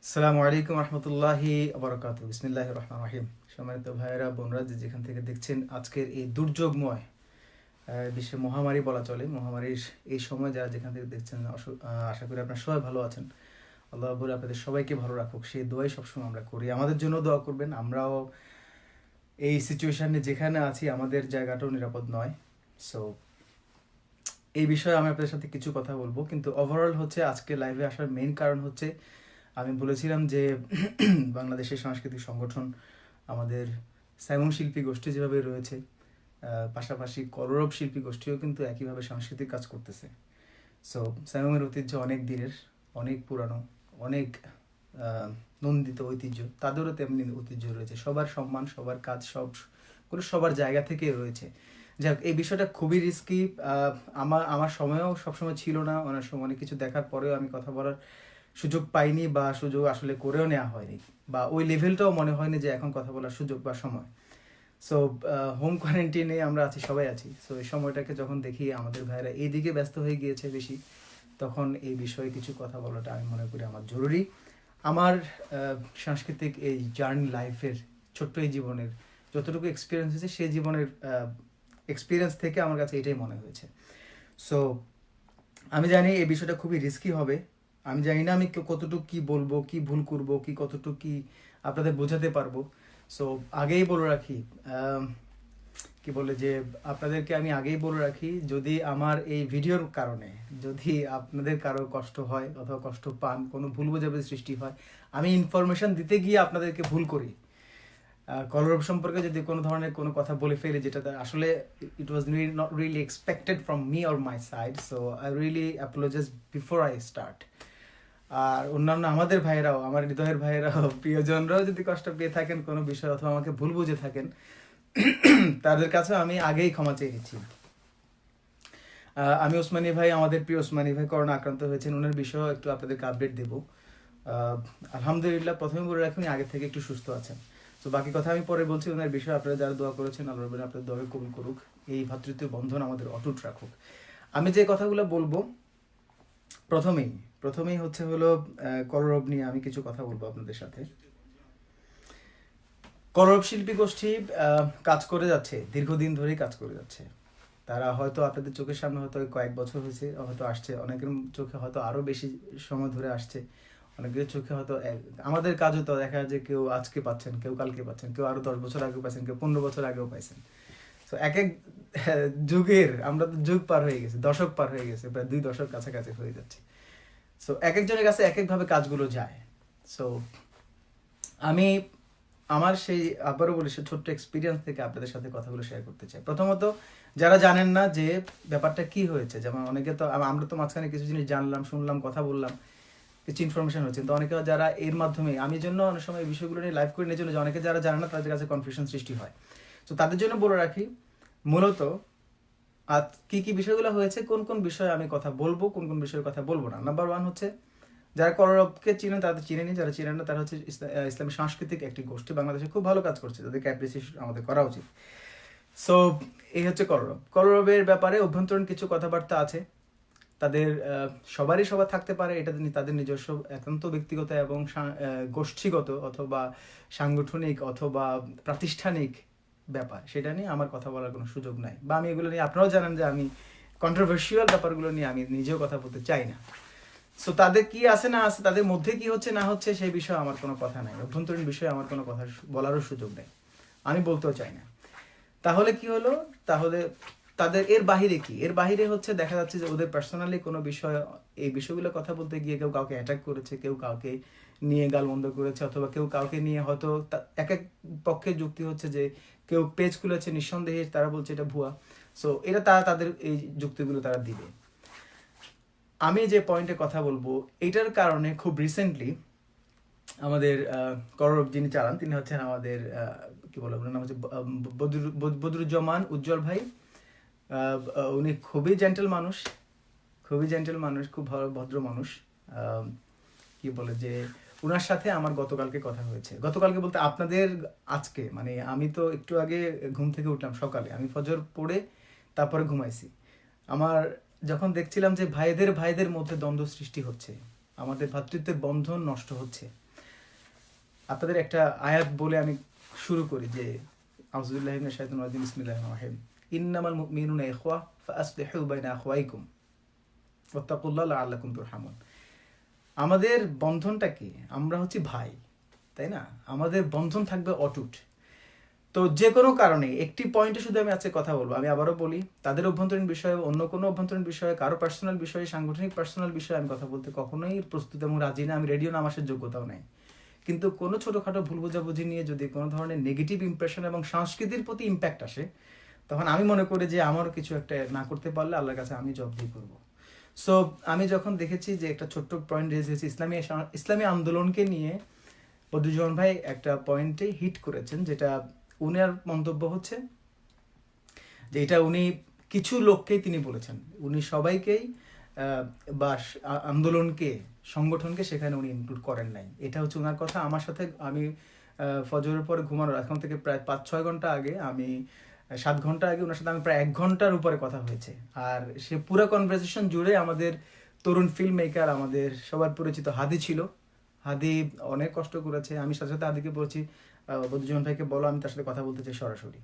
আসসালামু আলাইকুম রহমতুল্লাহি আবরাকাতু বিসমিল্লাহির রহমানির রহিম। সম্মানিত ভাইয়েরা বোনরা যে যেখান থেকে দেখছেন আজকের এই দুর্যোগময় বিশ্বে মহামারী বলা চলে, মহামারীর এই সময় যারা যেখান থেকে দেখছেন আশা করি আপনারা সবাই ভালো আছেন। আল্লাহ বলে আপনাদের সবাইকে ভালো রাখুক, সেই দোয়াই সবসময় আমরা করি। আমাদের জন্য দোয়া করবেন। আমরাও এই সিচুয়েশানে যেখানে আছি আমাদের জায়গাটাও নিরাপদ নয়। সো এই বিষয়ে আমি আপনাদের সাথে কিছু কথা বলবো, কিন্তু ওভারঅল হচ্ছে আজকে লাইভে আসার মেইন কারণ হচ্ছে আমি বলেছিলাম যে বাংলাদেশের সাংস্কৃতিক সংগঠন আমাদের সাইমন শিল্পী গোষ্ঠী যেভাবে রয়েছে, পাশাপাশি কলরব শিল্পী গোষ্ঠীও কিন্তু একইভাবে সাংস্কৃতিক কাজ করতেছে। সো সাইমনের ঐতিহ্য অনেক দিনের, অনেক পুরানো, অনেক নন্দিত ঐতিহ্য, তাদেরও তেমনি ঐতিহ্য রয়েছে। সবার সম্মান, সবার কাজ, সবার জায়গা থেকে রয়েছে। যাক, এই বিষয়টা খুবই রিস্কি। আমার সময়ও সবসময় ছিল না, অনেক সময় অনেক কিছু দেখার পরেও আমি কথা বলার সুযোগ পাইনি, বা সুযোগ আসলে করেও নেওয়া হয়নি, বা ওই লেভেলটাও মনে হয়নি যে এখন কথা বলার সুযোগ বা সময়। সো হোম কোয়ারেন্টাইনে আমরা আছি, সবাই আছি। সো এই সময়টাকে যখন দেখি আমাদের ভাইরা এইদিকে ব্যস্ত হয়ে গিয়েছে বেশি, তখন এই বিষয়ে কিছু কথা বলাটা আমি মনে করি আমার জরুরি। আমার সাংস্কৃতিক এই জার্নি লাইফের, ছোট্ট এই জীবনের যতটুকু এক্সপিরিয়েন্স হয়েছে, সেই জীবনের এক্সপিরিয়েন্স থেকে আমার কাছে এটাই মনে হয়েছে। সো আমি জানি এই বিষয়টা খুবই রিস্কি হবে। আমি জানি না আমি কতটুকু কি বলবো, কি ভুল করব, কি কতটুকু কি আপনাদের বোঝাতে পারবো। সো আগেই বলে রাখি, কি বলে যে আপনাদেরকে আমি আগেই বলে রাখি, যদি আমার এই ভিডিওর কারণে যদি আপনাদের কারো কষ্ট হয় অথবা কষ্ট পান, কোনো ভুল বোঝাবুঝি সৃষ্টি হয়, আমি ইনফরমেশন দিতে গিয়ে আপনাদেরকে ভুল করি, কলরব সম্পর্কে যদি কোনো ধরনের কোনো কথা বলে ফেলি যেটা আসলে it was not really expected from me or my side, so I really apologise before I start. আর অন্যান্য আমাদের ভাইয়েরাও, আমার হৃদয়ের ভাইয়েরাও, প্রিয়জনরাও যদি কষ্ট পেয়ে থাকেন কোনো বিষয় অথবা আমাকে ভুল বুঝে থাকেন, তাদের কাছে আমি আগেই ক্ষমা চেয়ে নিচ্ছি। আমি ওসমানী ভাই, আমাদের প্রিয় ওসমানী ভাই করোনা আক্রান্ত হয়েছেন, ওনার বিষয়েও একটু আপনাদেরকে আপডেট দেবো। আলহামদুলিল্লাহ, প্রথমে বলে রাখুন আগে থেকে একটু সুস্থ আছেন। তো বাকি কথা আমি পরে বলছি। ওনার বিষয়ে আপনারা যারা দোয়া করেছেন, আল্লাহ রাব্বুল আপনাদের দোয়া কবুল করুক, এই ভ্রাতৃত্ব বন্ধন আমাদের অটুট রাখুক। আমি যে কথাগুলো বলবো, প্রথমেই হচ্ছে হলো কলরব নিয়ে আমি কিছু কথা বলবো আপনাদের সাথে। কলরব শিল্পী গোষ্ঠী কাজ করে যাচ্ছে, দীর্ঘদিন ধরেই কাজ করে যাচ্ছে। তারা হয়তো আপনাদের চোখের সামনে হয়তো কয়েক বছর হয়েছে, হয়তো আসছে, অনেকের চোখে হয়তো আরও বেশি সময় ধরে আসছে, অনেকের চোখে হয়তো আমাদের কাজও তো দেখা যায়, কেউ আজকে পাচ্ছেন, কেউ কালকে পাচ্ছেন, কেউ আরও 10 বছর আগেও পাচ্ছেন, কেউ 15 বছর আগেও পাইছেন। তো এক এক যুগের, আমরা তো যুগ পার হয়ে গেছে, দশক পার হয়ে গেছে, প্রায় 2 দশক কাছাকাছি হয়ে যাচ্ছে। সো এক একজনের কাছে এক একভাবে কাজগুলো যায়। সো আমি আমার সেই, আবারও বলি, সে ছোট্ট এক্সপিরিয়েন্স থেকে আপনাদের সাথে কথাগুলো শেয়ার করতে চাই। প্রথমত, যারা জানেন না যে ব্যাপারটা কি হয়েছে, যেমন অনেকে তো, আমরা তো মাঝখানে কিছু জিনিস জানলাম, শুনলাম, কথা বললাম, কিছু ইনফরমেশন হচ্ছে, তো অনেকে যারা এর মাধ্যমে, আমি জন্য অনেক সময় এই বিষয়গুলো নিয়ে লাইভ করে নিয়ে জন্য, যে অনেকে যারা জানে না তাদের কাছে কনফিউশন সৃষ্টি হয়। তো তাদের জন্য বলে রাখি, মূলত আর কি কি বিষয়গুলো হয়েছে, কোন কোন বিষয়ে আমি কথা বলবো, কোন কোন বিষয়ের কথা বলবো না। নাম্বার 1 হচ্ছে, যারা কলরবকে চিনেন তাদের চিনেনি, যারা চিনেন না তারা হচ্ছে ইসলামী সাংস্কৃতিক একটি গোষ্ঠী, বাংলাদেশে খুব ভালো কাজ করছে, তাদেরকে অ্যাপ্রিসিয়েশন আমাদের করা উচিত। সো এই হচ্ছে কলরবের ব্যাপারে অভ্যন্তরীণ কিছু কথাবার্তা আছে। তাদের সবার থাকতে পারে, এটা তাদের নিজস্ব একান্ত ব্যক্তিগত এবং গোষ্ঠীগত অথবা সাংগঠনিক অথবা প্রাতিষ্ঠানিক ব্যাপার, সেটা নিয়ে আমার কথা বলার কোনো সুযোগ নাই, বা আমি এগুলো নিয়ে, আপনারাও জানেন যে আমি কন্ট্রোভার্সিয়াল ব্যাপারগুলো নিয়ে আমি নিজেও কথা বলতে চাই না। সো তাদের কি আছে না আছে, তাদের মধ্যে কি হচ্ছে না হচ্ছে, সেই বিষয়ে আমার কোনো কথা নাই, অভ্যন্তরীণ বিষয়ে আমার কোনো কথা বলারও সুযোগ নেই, আমি বলতেও চাই না। তাহলে কি হলো, তাহলে তাদের এর বাহিরে কি, এর বাহিরে হচ্ছে দেখা যাচ্ছে যে ওদের পার্সোনালি কোনো বিষয়, এই বিষয়গুলো কথা বলতে গিয়ে কেউ কাউকে অ্যাটাক করেছে, কেউ কাউকে নিয়ে গালমন্দ করেছে, অথবা কেউ কাউকে নিয়ে হয়তো, এক এক পক্ষে যুক্তি হচ্ছে যে কেউ পেজ খুলেছে, নিঃসন্দেহে তারা বলছে এটা ভুয়া। সো এটা তাদের এই যুক্তিগুলো তারা দিবে। আমি যে পয়েন্টে কথা বলবো, এটার কারণে খুব রিসেন্টলি আমাদের কলরব যিনি চালান, তিনি হচ্ছেন আমাদের কি বলে, ওনার নাম হচ্ছে বদরুজ্জামান উজ্জ্বল ভাই। উনি খুবই জেন্টেল মানুষ, খুব ভালো ভদ্র মানুষ। কি বলে যে, ওনার সাথে আমার গতকালকে কথা হয়েছে, গতকালকে বলতে আপনাদের আজকে, মানে আমি তো একটু আগে ঘুম থেকে উঠলাম সকালে, আমি ফজর পড়ে তারপরে ঘুমাইছি। আমার যখন দেখছিলাম যে ভাইদের মধ্যে দ্বন্দ্ব সৃষ্টি হচ্ছে, আমাদের ভ্রাতৃত্বের বন্ধন নষ্ট হচ্ছে, আপনাদের একটা আয়াত বলে আমি শুরু করি যে আউযুবিল্লাহি মিনাশ শাইতানির রাজিম বিসমিল্লাহির রহমানির রহিম ইন্নামাল মুমিনুনা ইখওয়া ফাআসলিহু বাইনা আখওয়াইকুম ওয়াত্তাকুল্লাহা লাআল্লাকুম তুরহামুন। আমাদের বন্ধনটা কি? আমরা হচ্ছে ভাই, তাই না? আমাদের বন্ধন থাকবে অটুট। তো যে কোনো কারণে একটি পয়েন্টে শুধু আমি আজকে কথা বলবো, আমি আবারও বলি, তাদের অভ্যন্তরীণ বিষয়ে, অন্য কোনো অভ্যন্তরীণ বিষয়ে, কারো পার্সোনাল বিষয়ে, সাংগঠনিক পার্সোনাল বিষয়ে আমি কথা বলতে কখনোই প্রস্তুত এবং রাজি না। আমি রেডিও নামাসের যোগ্যতাও নাই। কিন্তু কোনো ছোটোখাটো ভুল বোঝাবুঝি নিয়ে যদি কোনো ধরনের নেগেটিভ ইমপ্রেশন এবং সংস্কৃতির প্রতি ইম্প্যাক্ট আসে, তখন আমি মনে করি যে আমারও কিছু একটা না করতে পারলে আল্লাহর কাছে আমি জবাবদিহি করব। সো আমি যখন দেখেছি যে একটা ছোট্ট পয়েন্ট রেজ হয়েছে ইসলামী আন্দোলনকে নিয়ে, বদরুজ্জামান ভাই একটা পয়েন্টে হিট করেছেন, যেটা উনার মন্তব্য হচ্ছে যে এটা উনি কিছু লোককেই তিনি বলেছেন, উনি সবাইকেই বা আন্দোলনকে, সংগঠনকে সেখানে উনি ইনক্লুড করেন নাই। এটা হচ্ছে ওনার কথা। আমার সাথে আমি ফজরের পরে ঘুমানোর এখন থেকে প্রায় 5-6 ঘন্টা আগে, আমি 7 ঘন্টা আগে ওনার সাথে আমি প্রায় 1 ঘন্টার উপরে কথা হয়েছে। আর সে পুরো কনভারসেশন জুড়ে আমাদের তরুণ ফিল্ম মেকার, আমাদের সবার পরিচিত হাদি ছিল। হাদি অনেক কষ্ট করেছে। আমি সাথে সাথে হাদিকে বলছি বদরুজ্জামান ভাইকে বলো আমি তার সাথে কথা বলতে চাই সরাসরি।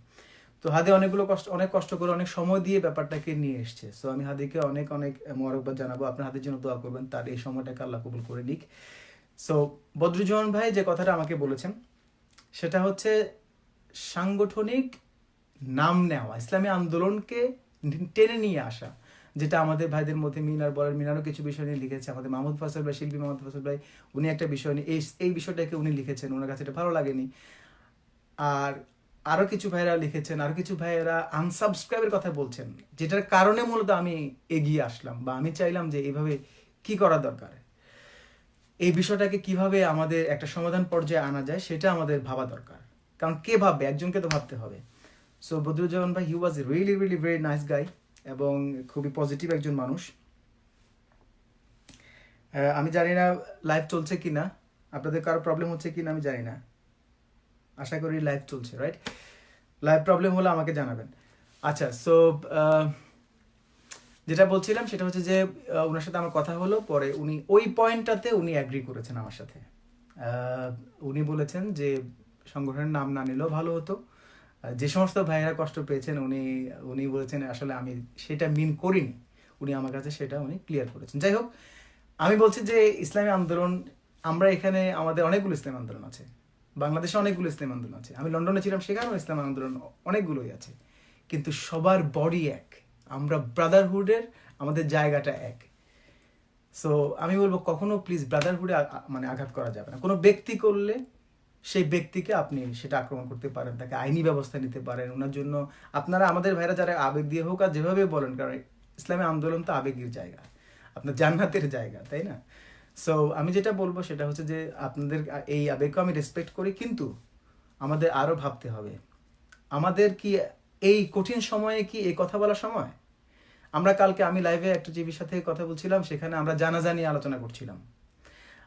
তো হাদি অনেক কষ্ট করে, অনেক সময় দিয়ে ব্যাপারটাকে নিয়ে এসছে। সো আমি হাদিকে অনেক মোবারকবাদ জানাবো। আপনার হাদির জন্য দোয়া করবেন, তার এই সময়টাকে আল্লাহ কবুল করে নিক। সো বদরুজ্জামান ভাই যে কথাটা আমাকে বলেছেন সেটা হচ্ছে সাংগঠনিক নাম নেওয়া, ইসলামী আন্দোলনকে টেনে নিয়ে আসা, যেটা আমাদের ভাইদের মধ্যে মিনার বলেন, মিনারও কিছু বিষয় নিয়ে লিখেছে। আমাদের মাহমুদ ফাসল ভাই, শিল্পী মাহমুদ ফাসল ভাই, উনি একটা বিষয় নিয়ে এই বিষয়টাকে উনি লিখেছেন, ওনার কাছে এটা ভালো লাগেনি। আর আরও কিছু ভাইয়েরা লিখেছেন, আরও কিছু ভাইয়েরা আনসাবস্ক্রাইবের কথা বলছেন, যেটার কারণে মূলত আমি এগিয়ে আসলাম বা আমি চাইলাম যে এইভাবে কি করা দরকার, এই বিষয়টাকে কিভাবে আমাদের একটা সমাধান পর্যায়ে আনা যায় সেটা আমাদের ভাবা দরকার। কারণ কে ভাববে? একজনকে তো ভাবতে হবে। সো বদরুজ্জামান ভাই, he was really really very nice guy এবং খুবই পজিটিভ একজন মানুষ। আমি জানি না লাইভ চলছে কি না, আপনাদের কারো প্রবলেম হচ্ছে কি না আমি জানি না। আশা করি লাইভ চলছে, রাইট? লাইভ প্রবলেম হলে আমাকে জানাবেন। আচ্ছা, সো যেটা বলছিলাম সেটা হচ্ছে যে ওনার সাথে আমার কথা হলো, পরে উনি ওই পয়েন্টটাতে উনি অ্যাগ্রি করেছেন আমার সাথে। উনি বলেছেন যে সংগঠনের নাম না নিলেও ভালো হতো। যে সমস্ত ভাইয়েরা কষ্ট পেয়েছেন উনি বলেছেন আসলে আমি সেটা মিন করিনি, উনি আমার কাছে সেটা উনি ক্লিয়ার করেছেন। যাই হোক, আমি বলছি যে ইসলামী আন্দোলন, আমরা এখানে আমাদের অনেকগুলো ইসলামী আন্দোলন আছে, বাংলাদেশে অনেকগুলো ইসলামী আন্দোলন আছে, আমি লন্ডনে ছিলাম, সেখানেও ইসলামী আন্দোলন অনেকগুলোই আছে, কিন্তু সবার বডি এক, আমরা ব্রাদারহুডের, আমাদের জায়গাটা এক। সো আমি বলবো কখনো প্লিজ ব্রাদারহুডে মানে আঘাত করা যাবে না। কোনো ব্যক্তি করলে সেই ব্যক্তিকে আপনি সেটা আক্রমণ করতে পারেন, তাকে আইনি ব্যবস্থা নিতে পারেন। ওনার জন্য আপনারা, আমাদের ভাইরা যারা আবেগ দিয়ে হোক আর যেভাবে বলেন, কারণ ইসলামী আন্দোলন তো আবেগের জায়গা, আপনার জান্নাতের জায়গা, তাই না? সো আমি যেটা বলবো সেটা হচ্ছে যে আপনাদের এই আবেগকে আমি রেসপেক্ট করি, কিন্তু আমাদের আরও ভাবতে হবে, আমাদের কি এই কঠিন সময়ে কি এই কথা বলার সময়? আমরা কালকে, আমি লাইভে একটা টিভির সাথে কথা বলছিলাম, সেখানে আমরা জানাজা নিয়ে আলোচনা করছিলাম।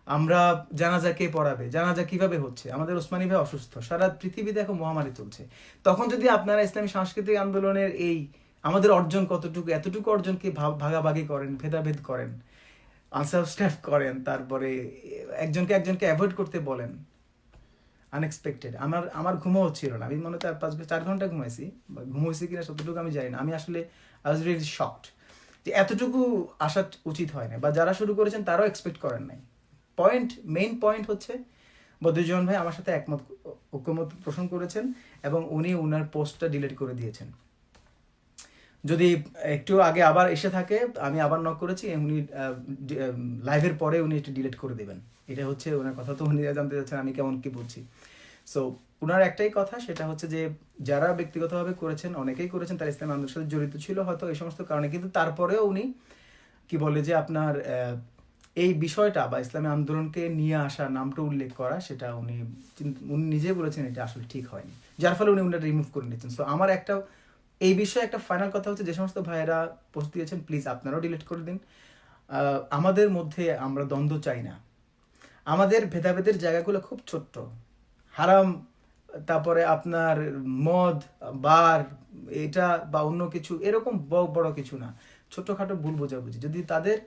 আমরা জানাজা কে পড়াবে, জানাজা কিভাবে হচ্ছে, আমাদের ওসমানী ভাই অসুস্থ, সারা পৃথিবীতে এখন মহামারী চলছে। তখন যদি আপনারা ইসলামী সাংস্কৃতিক আন্দোলনের এই আমাদের অর্জন কতটুকু, এতটুকু অর্জনকে ভাগাভাগি করেন, ভেদাভেদ করেন, আনসাবস্ক্রাইব করেন, তারপরে একজনকে অ্যাভয়েড করতে বলেন, আনএক্সপেক্টেড। আমার ঘুমও হচ্ছিল না, আমি মনে হয় 4 ঘন্টা ঘুমাইছি, ঘুমাইছি কিনা সতটুকু আমি জানি না। আমি আসলে আই ওয়াজ রিয়েলি শকড যে এতটুকু আসা উচিত হয় না, বা যারা শুরু করেছেন তারাও এক্সপেক্ট করেন নাই। মেইন পয়েন্ট হচ্ছে বদরুজ্জামান ভাই আমার সাথে ঐকমত পোষণ করেছেন এবং উনি ওনার পোস্টটা ডিলিট করে দিয়েছেন। যদি একটু আগে আবার এসে থাকে, আমি আবার নক করেছি, উনি লাইভের পরে উনি একটু ডিলিট করে দেবেন। এটা হচ্ছে ওনার কথা। তো উনি জানতে চাচ্ছেন আমি কেমন কি বলছি। সো ওনার একটাই কথা, সেটা হচ্ছে যে যারা ব্যক্তিগতভাবে করেছেন, অনেকেই করেছেন, তারা ইসলামী আন্দোলনের সাথে জড়িত ছিল হয়তো এই সমস্ত কারণে, কিন্তু তারপরেও উনি কি বলে যে আপনার এই বিষয়টা বা ইসলামী আন্দোলনকে নিয়ে আসা, নামটা উল্লেখ করা, সেটা উনি নিজে বলেছেন এটা আসলে ঠিক হয়নি, যার ফলে উনি ওনাটা রিমুভ করে নিচ্ছেন। সো আমার এই বিষয়ে একটা ফাইনাল কথা হচ্ছে, যে সমস্ত ভাইয়েরা পোস্ট দিয়েছেন প্লিজ আপনারাও ডিলিট করে দিন। আমাদের মধ্যে আমরা দ্বন্দ্ব চাই না, আমাদের ভেদাভেদের জায়গাগুলো খুব ছোট্ট, হারাম, তারপরে আপনার মদ, বার, এটা বা অন্য কিছু, এরকম বড় কিছু না, ছোটখাটো ভুল বোঝাবুঝি। যদি তাদের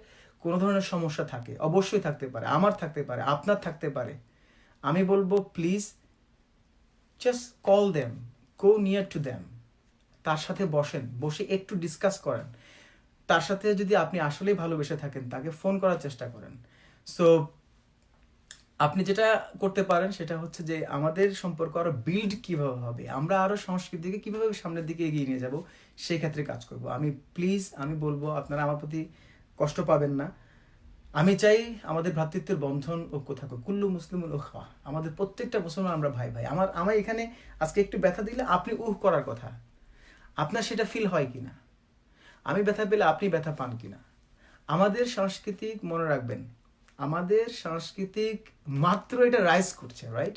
কোনো ধরনের সমস্যা থাকে, অবশ্যই থাকতে পারে, আমার থাকতে পারে, আপনার থাকতে পারে, আমি বলবো please just call them, go near to them, তার সাথে বসে একটু ডিসকাস করেন। তার সাথে যদি আপনি আসলেই ভালোবেসে থাকেন তাকে ফোন করার চেষ্টা করেন। সো আপনি যেটা করতে পারেন সেটা হচ্ছে যে আমাদের সম্পর্ক আরো বিল্ড কিভাবে হবে, আমরা আরো সংস্কৃতিকে কিভাবে সামনের দিকে এগিয়ে নিয়ে যাব, সেই ক্ষেত্রে কাজ করব। আমি বলবো আপনারা আমার প্রতি কষ্ট পাবেন না। আমি চাই আমাদের ভ্রাতৃত্বের বন্ধন ঐক্য থাকুক, কুল্লু মুসলিমুল উখওয়া, আমাদের প্রত্যেকটা মুসলমান আমরা ভাই ভাই। আমার এখানে আজকে একটু ব্যথা দিলে আপনি করার কথা, আপনার সেটা ফিল হয় কিনা, আমি ব্যথা পেলে আপনি ব্যথা পান কিনা। আমাদের সাংস্কৃতিক মনে রাখবেন, আমাদের সাংস্কৃতিক মাত্র এটা রাইজ করছে, রাইট?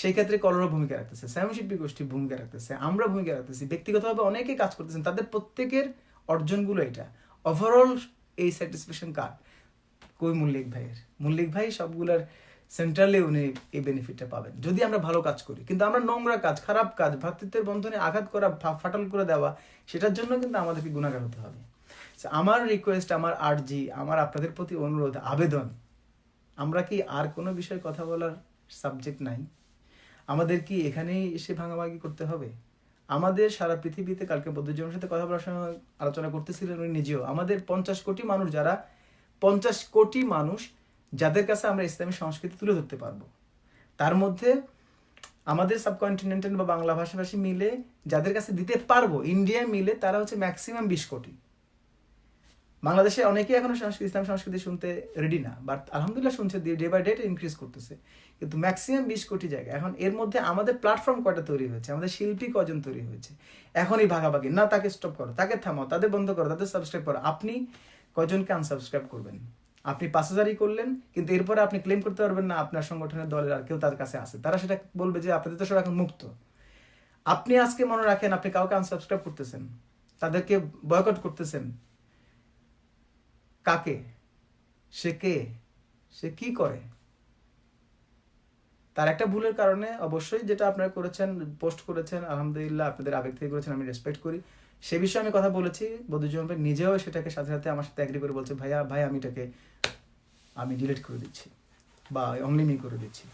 সেই ক্ষেত্রে কলরা ভূমিকা রাখতেছে, স্বয়ংশিল্পী গোষ্ঠী ভূমিকা রাখতেছে, আমরা ভূমিকা রাখতেছি, ব্যক্তিগতভাবে অনেকে কাজ করতেছেন, তাদের প্রত্যেকের অর্জনগুলো এটা। ওভারঅল এই স্যাটিসফ্যাকশন কার? কই মল্লিক ভাই সবগুলার সেন্ট্রালে উনি এই বেনিফিটটা পাবেন যদি আমরা ভালো কাজ করি। কিন্তু আমরা নোংরা কাজ, খারাপ কাজ, ভ্রাতৃত্বের বন্ধনে আঘাত করা, ফাটাল করে দেওয়া, সেটার জন্য কিন্তু আমাদেরকে গুণাগার হতে হবে। আমার রিকোয়েস্ট, আমার আর্জি, আমার আপনাদের প্রতি অনুরোধ, আবেদন, আমরা কি আর কোনো বিষয়ে কথা বলার সাবজেক্ট নাই? আমাদের কি এখানেই এসে ভাঙাভাঙি করতে হবে? আমাদের সারা পৃথিবীতে, কালকে বৌদ্ধজনের সাথে কথা বলার সময় আলোচনা করতেছিলেন উনি নিজেও, আমাদের 50 কোটি মানুষ যাদের কাছে আমরা ইসলামী সংস্কৃতি তুলে ধরতে পারবো, তার মধ্যে আমাদের সাবকন্টিনেন্টাল বা বাংলা ভাষাভাষী মিলে যাদের কাছে দিতে পারবো, ইন্ডিয়া মিলে তারা হচ্ছে ম্যাক্সিমাম 20 কোটি। বাংলাদেশে অনেকেই এখনো ইসলাম সংস্কৃতি শুনতে রেডি না, বাট আলহামদুলিল্লাহ শুনছে, ডে বাই ডে ইনক্রিজ করতেছে, কিন্তু ম্যাক্সিমাম 20 কোটি জায়গা। এখন এর মধ্যে আমাদের প্ল্যাটফর্ম কয়টা তৈরি হয়েছে, আমাদের শিল্পী কজন তৈরি হয়েছে? এখনই ভাগাভাগি না, তাকে স্টপ করো, তাকে থামাও, তাদের বন্ধ করো, তাদের সাবস্ক্রাইব করো। আপনি কজনকে আনসাবস্ক্রাইব করবেন? আপনি 5000ই করলেন, কিন্তু এরপরে আপনি ক্লেম করতে পারবেন না আপনার সংগঠনের দলের আর কেউ তার কাছে আছে, তারা সেটা বলবে যে আপনাদের তো সব এখন মুক্ত। আপনি আজকে মনে রাখেন, আপনি কাউকে আনসাবস্ক্রাইব করতেছেন, তাদেরকে বয়কট করতেছেন, কাকে? সে কি করে? তার একটা ভুলের কারণে অবশ্যই, যেটা আপনারা করেছেন, পোস্ট করেছেন, আলহামদুলিল্লাহ আপনাদের আবেগ থেকে করেছেন, আমি রেসপেক্ট করি। সে বিষয়ে আমি কথা বলেছি, বদরুজ্জামান ভাই নিজেও সেটাকে সাথে সাথে আমার সাথে এগ্রি করে বলছে, ভাই আমি ডিলিট করে দিচ্ছি বা অনলিমি করে দিচ্ছি।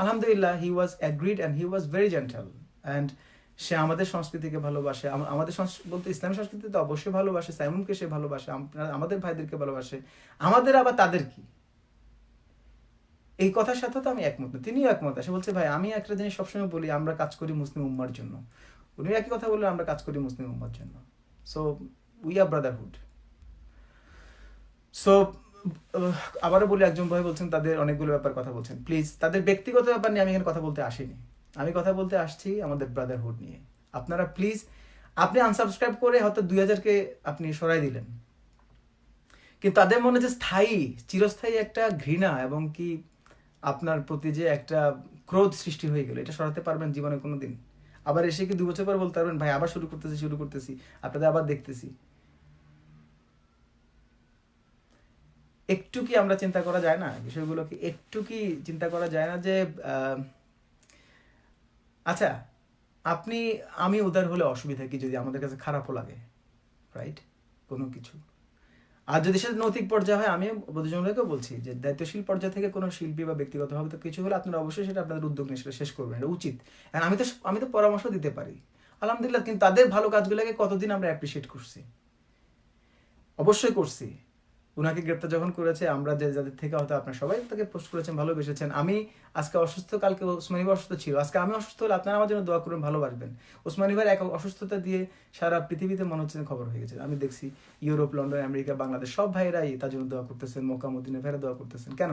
আলহামদুলিল্লাহ, he was agreed and he was very gentle, and সে আমাদের সংস্কৃতিকে ভালোবাসে, আমাদের বলতে ইসলামী সংস্কৃতি তো অবশ্যই ভালোবাসে, সাইমুমকে সে ভালোবাসে, আমাদের ভাইদেরকে ভালোবাসে, আমাদের আবার তাদের কি? এই কথার সাথে তো আমি একমত না, তিনিও একমত। সে বলছে ভাই আমি একটা জিনিস সবসময় বলি, আমরা কাজ করি মুসলিম উম্মার জন্য। উনি একই কথা বললেন, আমরা কাজ করি মুসলিম উম্মার জন্য। So we are Brotherhood. So আবারও বলি, একজন ভাই বলছেন তাদের অনেকগুলো ব্যাপার কথা বলছেন, প্লিজ তাদের ব্যক্তিগত ব্যাপার নিয়ে আমি এখানে কথা বলতে আসিনি, আমি কথা বলতে আসছি আমাদের ব্রাদারহুড নিয়ে। আপনারা প্লিজ, আপনি আনসাবস্ক্রাইব করে হয়তো 2000কে আপনি সরাই দিলেন, কিন্তু তাদের মনে যে স্থায়ী, চিরস্থায়ী একটা ঘৃণা এবং কি আপনার প্রতি যে একটা ক্রোধ সৃষ্টি হয়ে গেল, এটা সরাতে পারবেন জীবনে কোনোদিন? আবার এসে কি 2 বছর পর বলতে পারবেন ভাই আবার শুরু করতেছি, আপনাদের আবার দেখতেছি? একটু কি আমরা চিন্তা করা যায় না বিষয়গুলোকে? একটু কি চিন্তা করা যায় না যে আচ্ছা আমি উদার হলে অসুবিধা কি যদি আমাদের কাছে খারাপও লাগে, রাইট? কোনো কিছু, আর যদি সেটা নৈতিক পর্যায়ে হয়, আমি বন্ধুজনকে বলছি যে দায়িত্বশীল পর্যায় থেকে কোনো শিল্পী বা ব্যক্তিগতভাবে তো কিছু হলে আপনারা অবশ্যই সেটা আপনাদের উদ্যোগ নিয়ে সেটা শেষ করবেন, এটা উচিত। আমি তো পরামর্শ দিতে পারি, আলহামদুলিল্লাহ, কিন্তু তাদের ভালো কাজগুলোকে কতদিন আমরা অ্যাপ্রিসিয়েট করছি? অবশ্যই করছি। উনাকে গ্রেপ্তার যখন করেছে, আমরা যাদের থেকে হয়তো আপনারা সবাই তাকে পোস্ট করেছেন, ভালোবেসেছেন। আমি আজকে অসুস্থ, কালকে ওসমানী ভাই অসুস্থ ছিল, আজকে আমি অসুস্থ হলে আপনারা আমার জন্য দোয়া করবেন, ভালোবাসবেন। ওসমানী ভাইয়ের এক অসুস্থতা দিয়ে সারা পৃথিবীতে মনে হচ্ছে খবর হয়ে গেছে। আমি দেখছি ইউরোপ, লন্ডন, আমেরিকা, বাংলাদেশ সব ভাইয়েরাই তার জন্য দোয়া করতেছেন, মক্কা মদিনা ভাইরা দোয়া করতেছেন। কেন?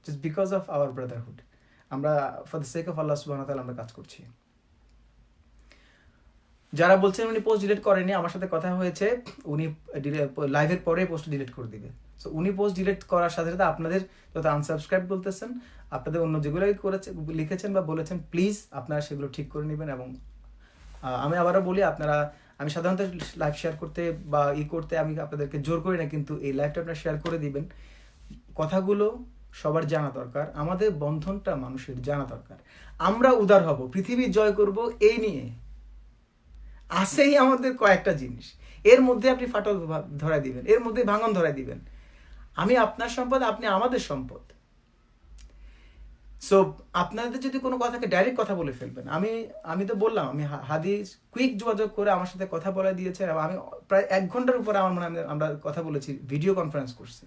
Just because of our Brotherhood. আমরা ফর দ্য সেক অফ আল্লাহ সুবহানাহু ওয়া তাআলা আমরা কাজ করছি। যারা বলছেন উনি পোস্ট ডিলিট করেনি, আমার সাথে কথা হয়েছে, উনি লাইভের পরে পোস্ট ডিলিট করে দিবে। সো উনি পোস্ট ডিলিট করার সাথে সাথে আপনাদের যত আনসাবস্ক্রাইব বলতেছেন, আপনাদের অন্য যেগুলো লিখেছেন বা বলেছেন, প্লিজ আপনারা সেগুলো ঠিক করে নেবেন। এবং আমি আবারও বলি, আমি সাধারণত লাইভ শেয়ার করতে বা করতে আমি আপনাদেরকে জোর করি না, কিন্তু এই লাইভটা আপনারা শেয়ার করে দিবেন। কথাগুলো সবার জানা দরকার, আমাদের বন্ধনটা মানুষের জানা দরকার। আমরা উদার হব, পৃথিবী জয় করব, এই নিয়ে আসেই আমাদের কয়েকটা জিনিস, এর মধ্যে আপনি ফাটল ধরাই দিবেন, এর মধ্যে ভাঙন ধরাই দিবেন। আমি আপনার সম্পদ, আপনি আমাদের সম্পদ। সো আপনাদের যদি কোনো কথাকে ডাইরেক্ট কথা বলে ফেলবেন, আমি তো বললাম, আমি হাদি কুইক যোগাযোগ করে আমার সাথে কথা বলে দিয়েছে, এবং আমি প্রায় 1 ঘন্টার উপর আমার মনে হয় আমরা কথা বলেছি, ভিডিও কনফারেন্স করছি,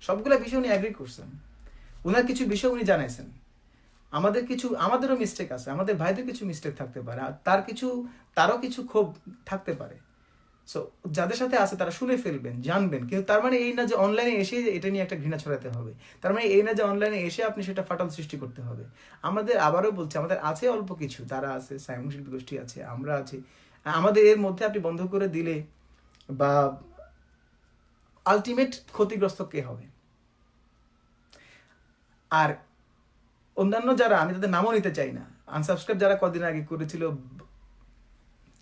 সবগুলো বিষয় উনি অ্যাগ্রি করছেন, উনার কিছু বিষয় উনি জানাইছেন, আমাদেরও মিস্টেক আছে, আমাদের ভাইদের কিছু মিস্টেক থাকতে পারে, আর তারও কিছু ক্ষোভ থাকতে পারে। সো যাদের সাথে আছে তারা শুনে ফেলবেন, জানবেন, কিন্তু তার মানে এই না যে অনলাইনে এসে এটা নিয়ে একটা ঘৃণা ছড়াতে হবে, তার মানে এই না যে অনলাইনে এসে আপনি সেটা ফাটল সৃষ্টি করতে হবে। আমাদের আবারও বলছি, আমাদের আছে অল্প কিছু, তারা আছে, সাইমন শিল্পী গোষ্ঠী আছে, আমরা আছি, আমাদের এর মধ্যে আপনি বন্ধ করে দিলে বা আলটিমেট ক্ষতিগ্রস্ত কে হবে? আর অন্যান্য যারা, আমি তাদের নামও নিতে চাই না, আনসাবস্ক্রাইব যারা কদিন আগে করেছিল,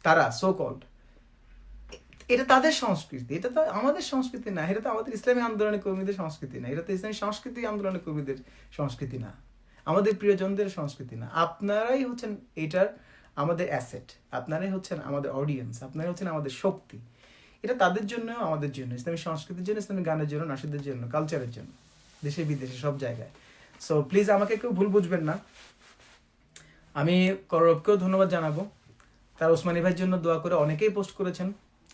তারা সো কল্ড, এটা তাদের সংস্কৃতি, এটা তো আমাদের সংস্কৃতি না, এটা তো আমাদের ইসলামী আন্দোলনের কর্মীদের সংস্কৃতি না, এটা তো ইসলামী সংস্কৃতি আন্দোলনের কর্মীদের সংস্কৃতি না, আমাদের প্রিয়জনদের সংস্কৃতি না। আপনারাই হচ্ছেন এটার আমাদের অ্যাসেট, আপনারাই হচ্ছেন আমাদের অডিয়েন্স, আপনারাই হচ্ছেন আমাদের শক্তি। এটা তাদের জন্য, আমাদের জন্য, ইসলামী সংস্কৃতির জন্য, ইসলামী গানের জন্য, নাশিদের জন্য, কালচারের জন্য, দেশে বিদেশে সব জায়গায়। সো প্লিজ আমাকে কেউ ভুল বুঝবেন না। আমি করবকেও ধন্যবাদ জানাবো, তার ওসমানী ভাইয়ের জন্য দোয়া করে অনেকেই পোস্ট করেছেন,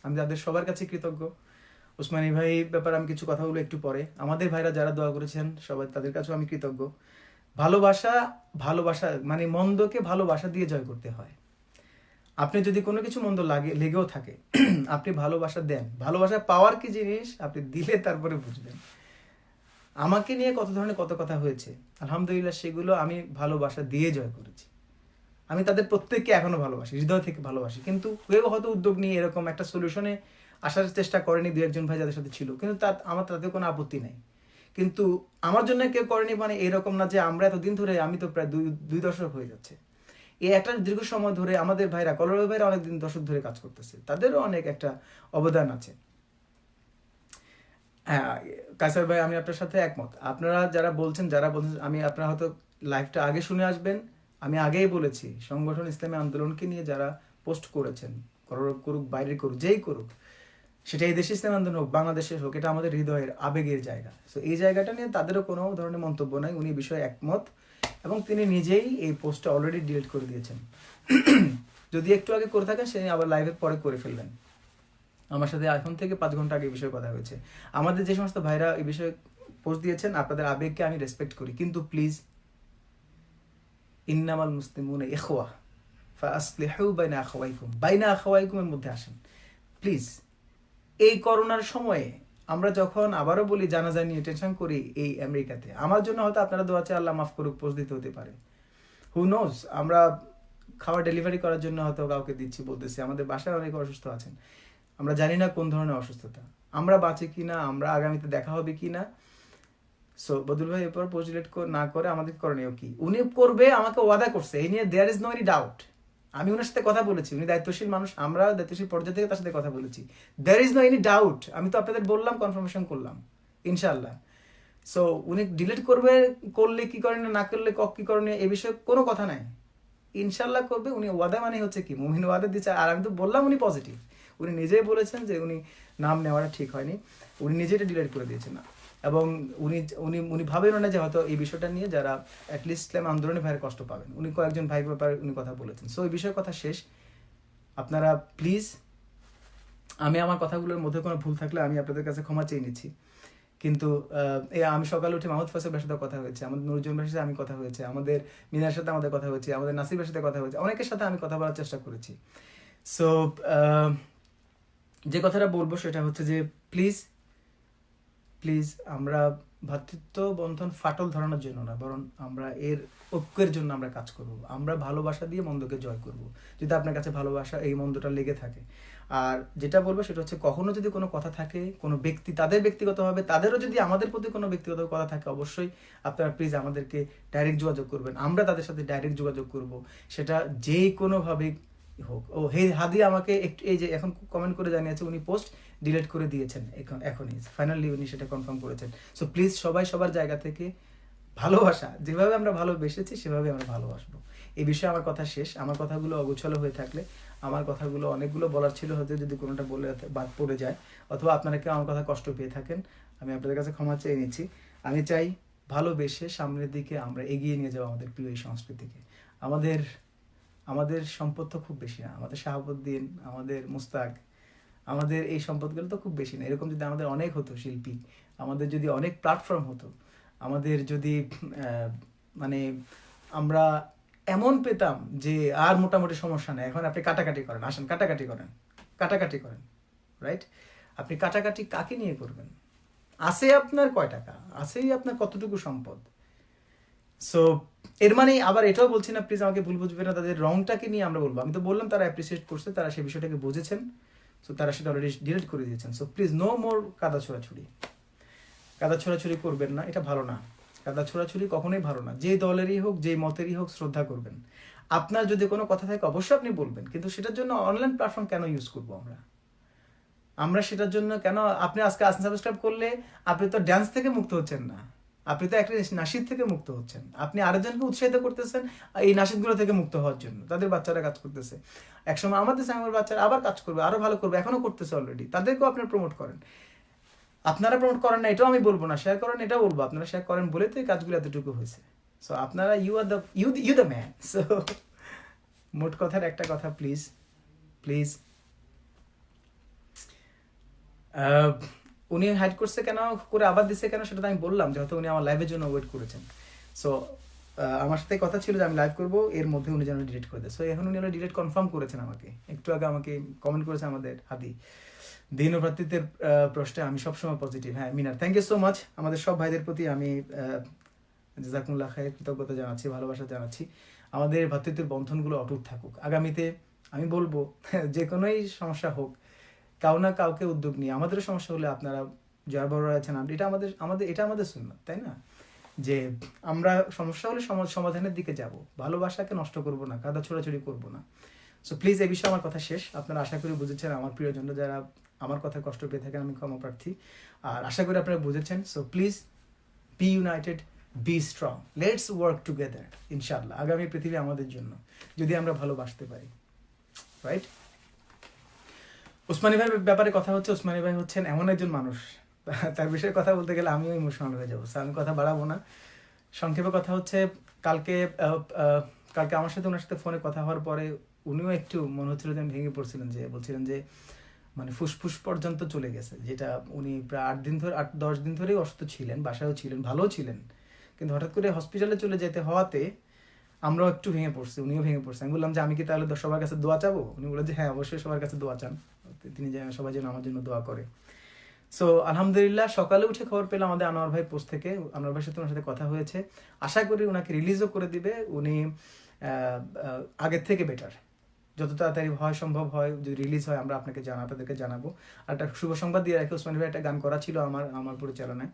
আমি তাদের সবার কাছে কৃতজ্ঞ। ওসমানী ভাই ব্যাপারে আমি কিছু কথা বলবো একটু পরে। আমাদের ভাইরা যারা দোয়া করেছেন সবাই, তাদের কাছেও আমি কৃতজ্ঞ। ভালোবাসা মানে মন্দকে ভালোবাসা দিয়ে জয় করতে হয়। আপনি যদি কোনো কিছু মন্দ লেগেও থাকে, আপনি ভালোবাসা দেন, ভালোবাসা পাওয়ার কি জিনিস আপনি দিলে তারপরে বুঝবেন। আমাকে নিয়ে কত ধরনের কত কথা হয়েছে, আলহামদুলিল্লাহ সেগুলো আমি ভালোবাসা দিয়ে জয় করেছি। আমি তাদের প্রত্যেককে এখনো ভালোবাসি, হৃদয় থেকে ভালোবাসি, কিন্তু কেউ হয়তো উদ্যোগ নিয়ে এরকম একটা সলিউশনে আসার চেষ্টা করেনি, 2-1 ভাই যাদের সাথে ছিল, কিন্তু আমার তাতে কোনো আপত্তি নেই। কিন্তু আমার জন্য কেউ করেনি মানে এরকম না যে আমরা এতদিন ধরে, আমি তো প্রায় 2 দশক হয়ে যাচ্ছে, এই একটা দীর্ঘ সময় ধরে আমাদের ভাইরা, কলরব ভাইরা অনেক দশক ধরে কাজ করতেছে, তাদেরও অনেক একটা অবদান আছে। হ্যাঁ কায়সার ভাই, আমি আপনার সাথে একমত। আপনারা যারা বলছেন, আমি আপনারা হয়তো লাইভটা আগে শুনে আসবেন, আমি আগেই বলেছি, সংগঠন ইসলামী আন্দোলনকে নিয়ে যারা পোস্ট করেছেন, করুক বাইরে করুক, যেই করুক, সেটা এই দেশে ইসলামী আন্দোলন হোক, বাংলাদেশের হোক, এটা আমাদের হৃদয়ের আবেগের জায়গা। তো এই জায়গাটা নিয়ে তাদেরও কোনো ধরনের মন্তব্য নাই, উনি বিষয়ে একমত, এবং তিনি নিজেই এই পোস্টটা অলরেডি ডিলিট করে দিয়েছেন। যদি একটু আগে করে থাকেন, সে আবার লাইভের পরে করে ফেলবেন। আমার সাথে এখন থেকে 5 ঘন্টা আগে এই বিষয়ে কথা হয়েছে। আমাদের যে সমস্ত ভাইরা এই বিষয়ে পোস্ট দিয়েছেন, আপনাদের আবেগকে আমি রেসপেক্ট করি, কিন্তু প্লিজ, ইন্নামাল মুসলিমুনা ইখওয়া ফাসলিহু বাইনা আখাওয়াইকুম এর মধ্যে আসেন প্লিজ। এই করোনার সময়ে আমরা যখন, আবারও বলি, জানাজা নিয়ে টেনশন করি এই আমেরিকাতে, আমার জন্য হয়তো আপনারা দোয়া চাই, আল্লাহ মাফ করুক, পোস্ট দিতে হতে পারে, হু নোজ। আমরা খাবার ডেলিভারি করার জন্য হয়তো কাউকে দিচ্ছি, বলতেছি, আমাদের বাসায় অনেকে অসুস্থ আছেন, আমরা জানি না কোন ধরনের অসুস্থতা, আমরা বাঁচি কিনা, আমরা আগামীতে দেখা হবে কিনা। সো বদুল ভাই এরপর পোস্ট ডিলিট না করে আমাদের করণীয় কি? উনি করবে, আমাকে ওয়াদা করছে, এই নিয়ে there is no any doubt. আমি ওনার সাথে কথা বলেছি, উনি দায়িত্বশীল মানুষ, আমরা দায়িত্বশীল পর্যায়ে থেকে তার সাথে কথা বলেছি, there is no any doubt. আমি তো আপনাদের বললাম, কনফার্মেশন করলাম, ইনশাল্লাহ। সো উনি ডিলিট করলে কি করেন, না করলে কি করেন, এ বিষয়ে কোনো কথা নাই, ইনশাল্লাহ করবে। উনি ওয়াদা মানে হচ্ছে কি, মুমিন ওয়াদা দিচ্ছে। আর আমি তো বললাম উনি পজিটিভ, উনি নিজেই বলেছেন যে উনি নাম নেওয়াটা ঠিক হয়নি, উনি নিজে এটা ডিলিট করে দিয়েছেন না। এবং উনি উনি উনি ভাবেন না যে হয়তো এই বিষয়টা নিয়ে যারা অ্যাটলিস্ট ইসলাম আন্দোলনের ভাইয়ের কষ্ট পাবেন, উনি কয়েকজন ভাই ব্যাপারে উনি কথা বলেছেন। সো এই বিষয়ের কথা শেষ। আপনারা প্লিজ, আমি আমার কথাগুলোর মধ্যে কোনো ভুল থাকলে আমি আপনাদের কাছে ক্ষমা চেয়ে নিচ্ছি, কিন্তু আমি সকালে উঠে মাহমুদ ফাসেল ভাইয়ের সাথে কথা হয়েছে, আমাদের নুরুজ্জামান ভাইয়ের সাথে আমি কথা হয়েছে, আমাদের মিনার সাথে আমাদের কথা হয়েছে, আমাদের নাসির ভাইয়ের সাথে কথা হয়েছে, অনেকের সাথে আমি কথা বলার চেষ্টা করেছি। সো যে কথাটা বলবো সেটা হচ্ছে যে প্লিজ প্লিজ, আমরা ভ্রাতৃত্ব বন্ধন ফাটল ধরানোর জন্য না, বরং আমরা এর ঐক্যের জন্য আমরা কাজ করব, আমরা ভালোবাসা দিয়ে মন্দকে জয় করব, যদি আপনার কাছে ভালোবাসা এই মন্দটা লেগে থাকে। আর যেটা বলবো সেটা হচ্ছে, কখনো যদি কোনো কথা থাকে, কোনো ব্যক্তি তাদের ব্যক্তিগতভাবে, তাদেরও যদি আমাদের প্রতি কোনো ব্যক্তিগত কথা থাকে, অবশ্যই আপনারা প্লিজ আমাদেরকে ডাইরেক্ট যোগাযোগ করবেন, আমরা তাদের সাথে ডাইরেক্ট যোগাযোগ করব, সেটা যে কোনোভাবে হোক। ও হে হাদি আমাকে একটু, এই যে এখন কমেন্ট করে জানিয়েছে উনি পোস্ট ডিলিট করে দিয়েছেন, এখনই ফাইনালি উনি সেটা কনফার্ম করেছেন। সো প্লিজ সবাই সবার জায়গা থেকে ভালোবাসা, যেভাবে আমরা ভালোবেসেছি সেভাবে আমরা ভালোবাসবো। এই বিষয়ে আমার কথা শেষ। আমার কথাগুলো অগোছালো হয়ে থাকলে, আমার কথাগুলো অনেকগুলো বলার ছিল, হয়তো যদি কোনোটা বলে বাদ পড়ে যায়, অথবা আপনারা কেউ আমার কথা কষ্ট পেয়ে থাকেন, আমি আপনাদের কাছে ক্ষমা চেয়ে নিচ্ছি। আমি চাই ভালোবেসে সামনের দিকে আমরা এগিয়ে নিয়ে যাবো আমাদের প্রিয় এই সংস্কৃতিকে। আমাদের আমাদের সম্পদ তো খুব বেশি না, আমাদের শাহাবুদ্দিন, আমাদের মুস্তাক, আমাদের এই সম্পদগুলো তো খুব বেশি না। এরকম যদি আমাদের অনেক হতো শিল্পী, আমাদের যদি অনেক প্ল্যাটফর্ম হতো, আমাদের যদি মানে আমরা এমন পেতাম যে আর মোটামুটি সমস্যা নেই, এখন আপনি কাটাকাটি করেন, আসেন কাটাকাটি করেন, কাটাকাটি করেন, রাইট? আপনি কাটাকাটি কাকে নিয়ে করবেন? আছে আপনার কয় টাকা, আছেই আপনার কতটুকু সম্পদ? সো এর মানে আবার এটাও বলছি না, প্লিজ আমাকে ভুল বুঝবে না, তাদের রংটাকে নিয়ে আমরা বলবো। আমি তো বললাম তারা অ্যাপ্রিসিয়েট করছে, তারা সেই বিষয়টাকে বুঝেছেন, সো তারা সেটা অলরেডি ডিলিট করে দিয়েছেন। সো প্লিজ নো মোর কাদা ছোড়াছুড়ি, কাদা ছোড়াছুড়ি করবেন না, এটা ভালো না। কাদা ছোড়াছুড়ি কখনোই ভালো না। যে দলেরই হোক, যে মতেরই হোক, শ্রদ্ধা করবেন। আপনার যদি কোনো কথা থাকে অবশ্যই আপনি বলবেন, কিন্তু সেটার জন্য অনলাইন প্ল্যাটফর্ম কেন ইউজ করবো আমরা? আমরা সেটার জন্য কেন? আপনি আজকে আনসাবস্ক্রাইব করলে আপনি তো ড্যান্স থেকে মুক্ত হচ্ছেন না, আপনি তো একটা নাশিদ থেকে মুক্ত হচ্ছেন, আপনি আরেকজনকে উৎসাহিত করতেছেন এই নাশিদগুলো থেকে মুক্ত হওয়ার জন্য। তাদের বাচ্চারা কাজ করতেছে, একসময় আমাদের আমার বাচ্চারা আবার কাজ করবে, আরো ভালো করবে, এখনো করতেছে অলরেডি, তাদেরকেও আপনারা প্রমোট করেন। আপনারা প্রমোট করেন না এটাও আমি বলবো না, শেয়ার করেন এটাও বলবো, আপনারা শেয়ার করেন বলে তো এই কাজগুলো এতটুকু হয়েছে। সো আপনারা you are the you the man. So মোট কথার একটা কথা, প্লিজ প্লিজ, উনি হাইড করছে কেন, করে আবার দিছে কেন, সেটা তো আমি বললাম, যেহেতু উনি আমার লাইভের জন্য ওয়েট করেছেন। সো আমার সাথে কথা ছিল যে আমি লাইভ করবো, এর মধ্যে উনি যেন ডিলিট করে দেয়। সো এখন উনি ডিলিট কনফার্ম করেছেন আমাকে, একটু আগে আমাকে কমেন্ট করেছে আমাদের হাদি। দিন ও ভ্রাতৃত্বের প্রশ্নে আমি সবসময় পজিটিভ। হ্যাঁ মিনার, থ্যাংক ইউ সো মাচ। আমাদের সব ভাইদের প্রতি আমি জাযাকুমুল্লাহ খায়ের কৃতজ্ঞতা জানাচ্ছি, ভালোবাসা জানাচ্ছি। আমাদের ভ্রাতৃত্বের বন্ধনগুলো অটুট থাকুক। আগামীতে আমি বলবো যে কোনোই সমস্যা হোক, কাউ না কাউকে উদ্যোগ নিয়ে, আমাদেরও সমস্যা হলে আপনারা যারা বড় আছেন, এটা আমাদের আমাদের এটা আমাদের সুন্নাত, তাই না? যে আমরা সমস্যা হলে সমাধানের দিকে যাব, ভালোবাসাকে নষ্ট করব না, কাদা ছোড়াছুড়ি করব না। সো প্লিজ এই বিষয়ে আমার কথা শেষ। আপনারা আশা করি বুঝেছেন, আমার প্রিয়জন যারা আমার কথা কষ্ট পেয়ে থাকেন আমি ক্ষমা প্রার্থী, আর আশা করি আপনারা বুঝেছেন। So please be United, be strong, let's work together. ইনশাআল্লাহ আগামী পৃথিবী আমাদের জন্য, যদি আমরা ভালোবাসতে পারি, রাইট? উসমানী ভাইয়ের ব্যাপারে কথা হচ্ছে, উসমানী ভাই হচ্ছেন এমন একজন মানুষ, তার বিষয়ে কথা বলতে গেলে আমিও ইমোশনাল হয়ে যাবো। আমি কথা বাড়াবো না, সংক্ষেপে কথা হচ্ছে, কালকে কালকে আমার সাথে ওনার সাথে ফোনে কথা হওয়ার পরে উনিও একটু মনে হচ্ছিল যে ভেঙে পড়ছিলেন, যে বলছিলেন যে মানে ফুসফুস পর্যন্ত চলে গেছে, যেটা উনি প্রায় 8-10 দিন ধরেই অসুস্থ ছিলেন, বাসায়ও ছিলেন, ভালোও ছিলেন, কিন্তু হঠাৎ করে হসপিটালে চলে যেতে হওয়াতে আমরাও একটু ভেঙে পড়ছি, উনিও ভেঙে পড়ছে। আমি বললাম যে আমি কি তাহলে সবার কাছে দোয়া চাবো? উনি বললেন যে হ্যাঁ অবশ্যই সবার কাছে দোয়া চান, তিনি সবাই যেন আমার জন্য দোয়া করে। সো আলহামদুলিল্লাহ সকালে উঠে খবর পেলাম আমাদের আনোয়ার ভাই পোস্ট থেকে, আনোয়ার ভাইয়ের সাথে ওনার সাথে কথা হয়েছে, আশা করি ওনাকে রিলিজও করে দিবে। উনি আগের থেকে বেটার, যত তাড়াতাড়ি হয় সম্ভব হয়, যদি রিলিজ হয় আমরা আপনাদেরকে জানাবো। আর একটা শুভ সংবাদ দিয়ে রাখি, উসমানী ভাই একটা গান করা ছিল আমার পরিচালনায়,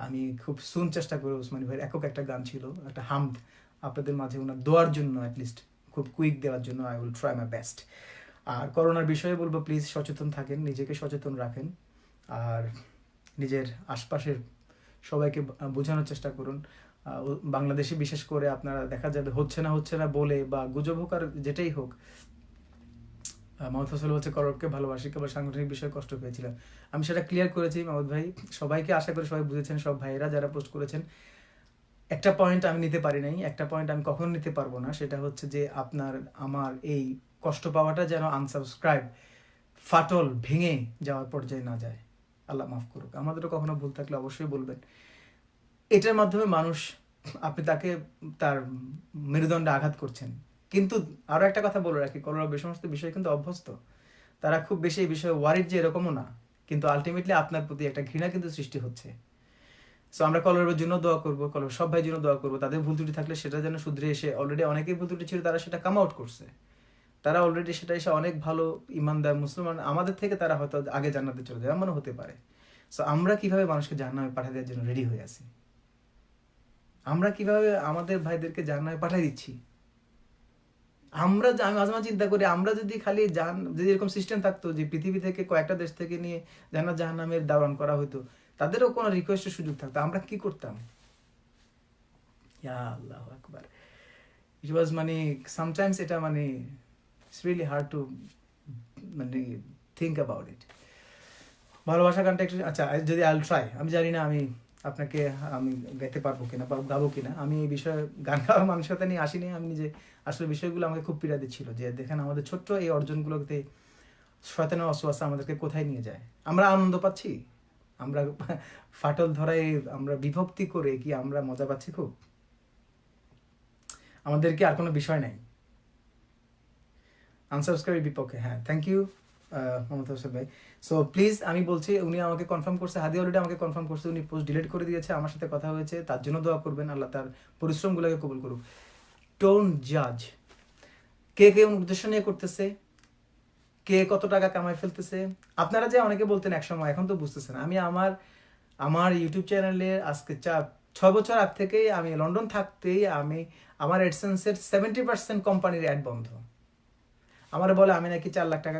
আমি খুব সুন চেষ্টা করি, উসমানী ভাইয়ের একক একটা গান ছিল, একটা হামদ আপনাদের মাঝে ওনার দোয়ার জন্য, অ্যাটলিস্ট খুব কুইক দেওয়ার জন্য I will try my best. আর করোনার বিষয়ে বলবো প্লিজ সচেতন থাকেন, নিজেকে সচেতন রাখেন, আর নিজের আশপাশের সবাইকে বোঝানোর চেষ্টা করুন। বাংলাদেশে বিশেষ করে আপনারা দেখা যাবে হচ্ছে না বলে বা গুজব হোক আর যেটাই হোক, মোহাম্মদ ফসল হচ্ছে করবকে ভালোবাসি, কেবল সাংগঠনিক বিষয়ে কষ্ট পেয়েছিলাম। আমি সেটা ক্লিয়ার করেছি মোহাম্মদ ভাই, সবাইকে আশা করি সবাই বুঝেছেন, সব ভাইয়েরা যারা পোস্ট করেছেন। একটা পয়েন্ট আমি নিতে পারি নাই, একটা পয়েন্ট আমি কখনো নিতে পারবো না, সেটা হচ্ছে যে আপনার আমার এই কষ্ট পাওয়াটা যেন আনসাবস্ক্রাইব ফাটল ভেঙে যাওয়ার পর্যায়ে না যায়। আল্লাহ মাফ করুক, আমাদেরও কখনো ভুল থাকলে অবশ্যই বলবেন। এটার মাধ্যমে মানুষ, আপনি তাকে তার মেরুদণ্ডে আঘাত করছেন। কিন্তু আরো একটা কথা বলে রাখি, কলরা এই সমস্ত বিষয় কিন্তু অভ্যস্ত, তারা খুব বেশি এই বিষয়ে ওয়ারিড যে এরকমও না, কিন্তু আলটিমেটলি আপনার প্রতি একটা ঘৃণা কিন্তু সৃষ্টি হচ্ছে। সো আমরা কলরের জন্য দোয়া করবো, কলর সব ভাইয়ের জন্য দোয়া করবো, তাদের ভুল ত্রুটি থাকলে সেটা যেন শুধরে এসে, অলরেডি অনেকেই ভুল ত্রুটি ছিল, তারা সেটা কাম আউট করছে, তারা অলরেডি সেটা এসে অনেক ভালো ইমানদার মুসলমান, আমাদের থেকে তারা হয়তো আগে জান্নাতে চলে যায়, এমনও হতে পারে। সো আমরা কিভাবে মানুষকে জাহান্নামে পাঠিয়ে দেওয়ার জন্য রেডি হয়ে আছি? আমরা কিভাবে আমাদের ভাইদেরকে জাহান্নামে পাঠিয়ে দিচ্ছি? আমি মাঝে মাঝে চিন্তা করি, আমরা যদি খালি যদি এরকম সিস্টেম থাকতো যে পৃথিবী থেকে কয়েকটা দেশ থেকে নিয়ে জাহান্নামের দাওয়ান করা হতো, তাদেরও কোনো রিকোয়েস্টের সুযোগ থাকতো, আমরা কি করতাম? ইয়া আল্লাহু আকবার। ইট ওয়াজ মানে সামটাইমস এটা মানে ইটস রিয়েলি হার্ড টু মানে থিঙ্ক অ্যাবাউট ইট। ভালোবাসা গানটা একটু, আচ্ছা যদি আইল ট্রাই, আমি জানি না আমি আপনাকে আমি গাইতে পারবো কিনা বা গাবো কিনা, আমি এই বিষয়ে গান গাওয়ার মানসিকতা নিয়ে আসিনি। আমি নিজে আসলে বিষয়গুলো আমাকে খুব পীড়া দিচ্ছিল যে দেখেন আমাদের ছোট্ট এই অর্জনগুলোতে শয়তানের ওয়াসওয়াসা আমাদেরকে কোথায় নিয়ে যায়। আমরা আনন্দ পাচ্ছি, আমরা ফাটল ধরায়, আমরা বিভক্তি করে কি আমরা মজা পাচ্ছি খুব? আমাদের কি আর কোনো বিষয় নাই? আনসাবস্ক্রাইবের বিপক্ষে, হ্যাঁ, থ্যাংক ইউ মোহাম্মদ হোসেন ভাই। সো প্লিজ, আমি বলছি, উনি আমাকে কনফার্ম করছে, হাদি অলরেডি আমাকে কনফার্ম করছে, উনি পোস্ট ডিলিট করে দিয়েছে, আমার সাথে কথা হয়েছে, তার জন্য দোয়া করবেন, আল্লাহ তার পরিশ্রমগুলোকে কবুল করুক। ডোন্ট জাজ, কে কে উদ্দেশ্য নিয়ে করতেছে, কে কত টাকা কামাই ফেলতেছে। আপনারা যে অনেকে বলতেন একসময়, এখন তো বুঝতেছেন। আমি আমার ইউটিউব চ্যানেলে আজকে 6 বছর আগ থেকেই, আমি লন্ডন থাকতেই আমি আমার অ্যাডসেন্সের 70% কোম্পানির অ্যাড বন্ধ। আমার বলে আমি নাকি 4 লাখ টাকা